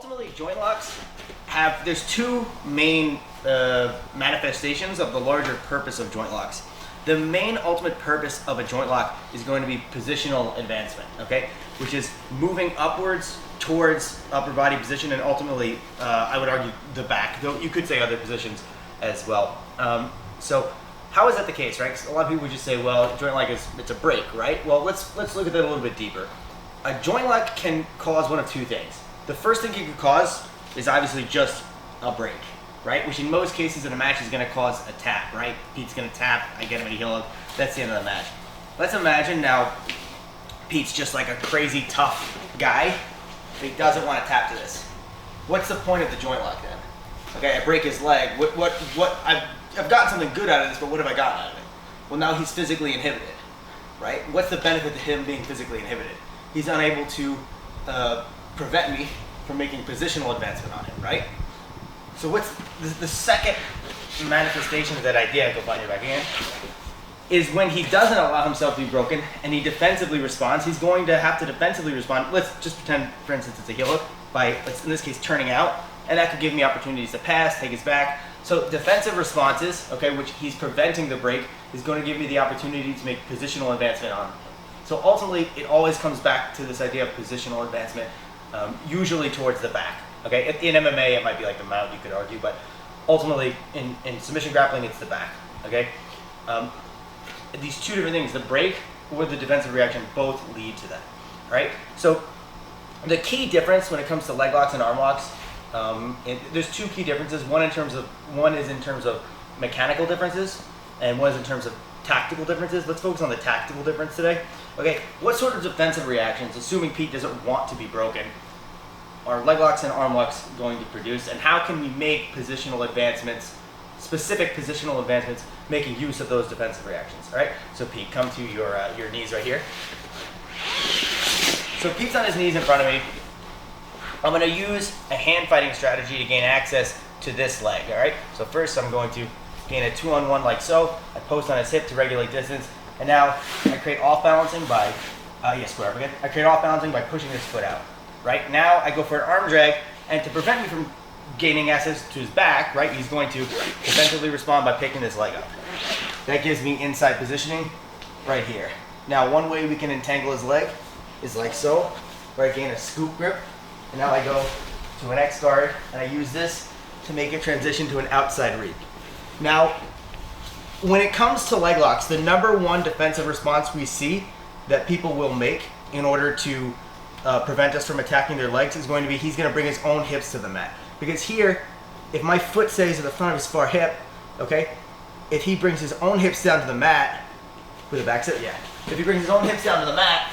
ultimately, joint locks there's two main manifestations of the larger purpose of joint locks. The main ultimate purpose of a joint lock is going to be positional advancement, okay? Which is moving upwards towards upper body position and ultimately, I would argue, the back, though you could say other positions as well. So how is that the case, right? 'Cause a lot of people would just say, well, joint lock it's a break, right? Well, let's look at that a little bit deeper. A joint lock can cause one of two things. The first thing it could cause is obviously just a break, right? Which in most cases in a match is going to cause a tap, right? Pete's going to tap, I get him at a heel hook, that's the end of the match. Let's imagine now Pete's just like a crazy tough guy, but he doesn't want to tap to this. What's the point of the joint lock then? Okay, I break his leg. I've gotten something good out of this, but what have I gotten out of it? Well, now he's physically inhibited, right? What's the benefit to him being physically inhibited? He's unable to prevent me from making positional advancement on him, right? So what's the second manifestation of that idea, go find your back again, is when he doesn't allow himself to be broken and he defensively responds, he's going to have to defensively respond. Let's just pretend, for instance, it's a heel hook by, in this case, turning out, and that could give me opportunities to pass, take his back. So defensive responses, okay, which he's preventing the break, is going to give me the opportunity to make positional advancement on him. So ultimately, it always comes back to this idea of positional advancement, usually towards the back. Okay, in MMA, it might be like the mount, you could argue, but ultimately, in submission grappling, it's the back. Okay, these two different things, the break or the defensive reaction, both lead to that. Right. So the key difference when it comes to leg locks and arm locks, there's two key differences. One is in terms of mechanical differences, and one is in terms of tactical differences. Let's focus on the tactical difference today. Okay, what sort of defensive reactions, assuming Pete doesn't want to be broken, are leg locks and arm locks going to produce, and how can we make positional advancements, specific positional advancements, making use of those defensive reactions? All right, so Pete, come to your knees right here. So Pete's on his knees in front of me. I'm going to use a hand fighting strategy to gain access to this leg, all right? So first I'm going to gain a 2-on-1 like so. I post on his hip to regulate distance, and now I create off balancing by, square up again. I create off balancing by pushing this foot out, right? Now I go for an arm drag, and to prevent me from gaining access to his back, right, he's going to defensively respond by picking this leg up. That gives me inside positioning right here. Now one way we can entangle his leg is like so, where I gain a scoop grip, and now I go to an X guard, and I use this to make a transition to an outside reap. Now, when it comes to leg locks, the number one defensive response we see that people will make in order to prevent us from attacking their legs is going to be he's going to bring his own hips to the mat. Because here, if my foot stays at the front of his far hip, okay, if he brings his own hips down to the mat, with a back sit, yeah. If he brings his own hips down to the mat,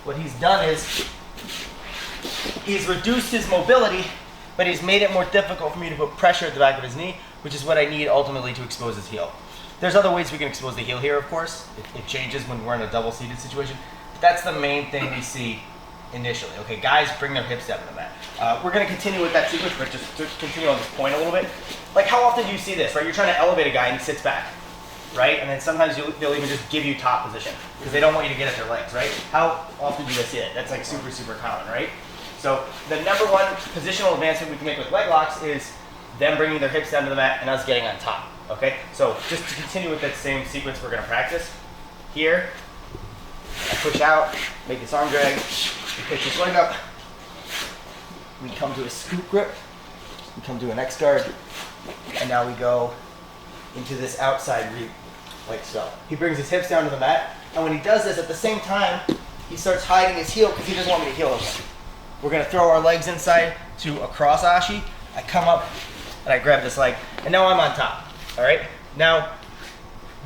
what he's done is he's reduced his mobility, but he's made it more difficult for me to put pressure at the back of his knee, which is what I need ultimately to expose his heel. There's other ways we can expose the heel here, of course. It changes when we're in a double-seated situation. But that's the main thing we see initially. Okay, guys bring their hips down to the mat. We're going to continue with that sequence, but just to continue on this point a little bit. Like, how often do you see this, right? You're trying to elevate a guy and he sits back, right? And then sometimes they'll even just give you top position because they don't want you to get at their legs, right? How often do you guys see it? That's like super, super common, right? So the number one positional advancement we can make with leg locks is them bringing their hips down to the mat and us getting on top, okay? So just to continue with that same sequence we're gonna practice. Here, I push out, make this arm drag, we pick this leg up, we come to a scoop grip, we come to an X guard, and now we go into this outside reap, like so. He brings his hips down to the mat, and when he does this, at the same time, he starts hiding his heel because he doesn't want me to heel him. We're gonna throw our legs inside to a cross ashi. I come up and I grab this leg, and now I'm on top, all right? Now,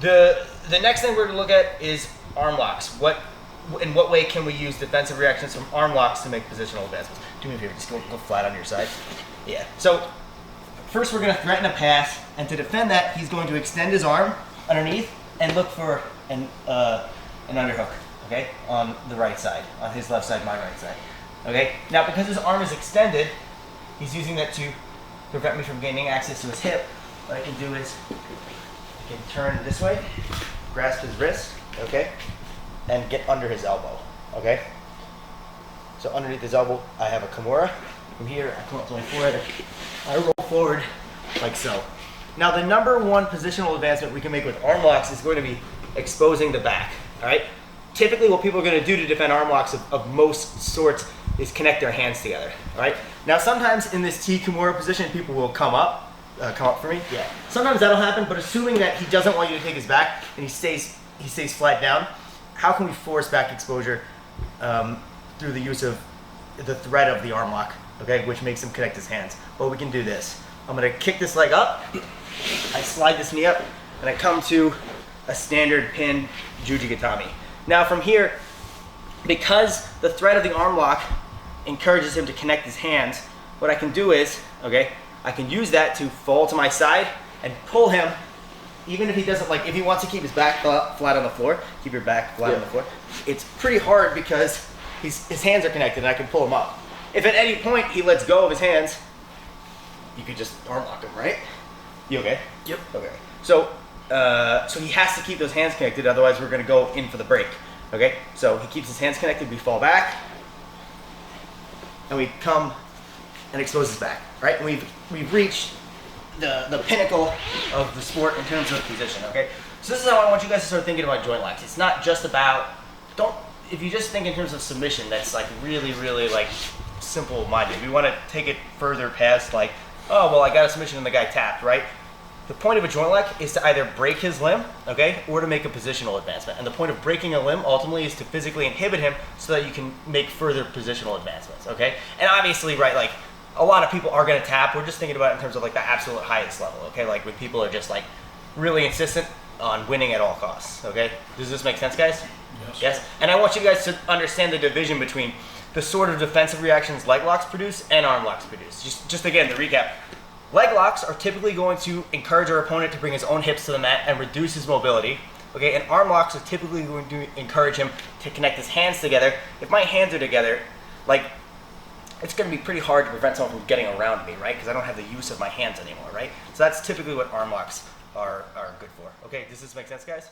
the next thing we're gonna look at is arm locks. In what way can we use defensive reactions from arm locks to make positional advancements? Do me a favor, just go flat on your side. Yeah, so first we're gonna threaten a pass, and to defend that, he's going to extend his arm underneath and look for an underhook, okay? On the right side, on his left side, my right side. Okay, now because his arm is extended, he's using that to prevent me from gaining access to his hip. What I can do is I can turn this way, grasp his wrist, okay, and get under his elbow, okay? So underneath his elbow, I have a Kimura, From here, I come up to my forehead, I roll forward like so. Now the number one positional advancement we can make with arm locks is going to be exposing the back, all right? Typically what people are going to do to defend arm locks of most sorts is connect their hands together, all right? Now sometimes in this T Kimura position, people will come up for me, yeah. Sometimes that'll happen, but assuming that he doesn't want you to take his back and he stays flat down, how can we force back exposure through the use of the thread of the arm lock, okay, which makes him connect his hands? Well, we can do this. I'm gonna kick this leg up, I slide this knee up, and I come to a standard pin Ju-Jitsu. Now from here, because the thread of the arm lock encourages him to connect his hands, what I can do is, okay, I can use that to fall to my side and pull him, even if he doesn't if he wants to keep his back flat on the floor, keep your back flat on the floor. It's pretty hard because his hands are connected and I can pull him up. If at any point he lets go of his hands, you could just arm lock him, right? You okay? Yep. Okay. So he has to keep those hands connected, otherwise we're gonna go in for the break. Okay? So he keeps his hands connected, we fall back, and we come and expose his back, right? And we've reached the pinnacle of the sport in terms of position, okay? So this is how I want you guys to start thinking about joint locks. It's not just about, if you just think in terms of submission, that's like really, really like simple-minded. We want to take it further past like, oh, well, I got a submission and the guy tapped, right? The point of a joint lock is to either break his limb, okay, or to make a positional advancement. And the point of breaking a limb ultimately is to physically inhibit him so that you can make further positional advancements, okay? And obviously, right, like a lot of people are going to tap. We're just thinking about it in terms of like the absolute highest level, okay? Like when people are just like really insistent on winning at all costs, okay? Does this make sense, guys? Yes. Yes? And I want you guys to understand the division between the sort of defensive reactions leg locks produce and arm locks produce. Just again, to recap. Leg locks are typically going to encourage our opponent to bring his own hips to the mat and reduce his mobility. Okay, and arm locks are typically going to encourage him to connect his hands together. If my hands are together, like, it's going to be pretty hard to prevent someone from getting around me, right? Because I don't have the use of my hands anymore, right? So that's typically what arm locks are good for. Okay, does this make sense, guys?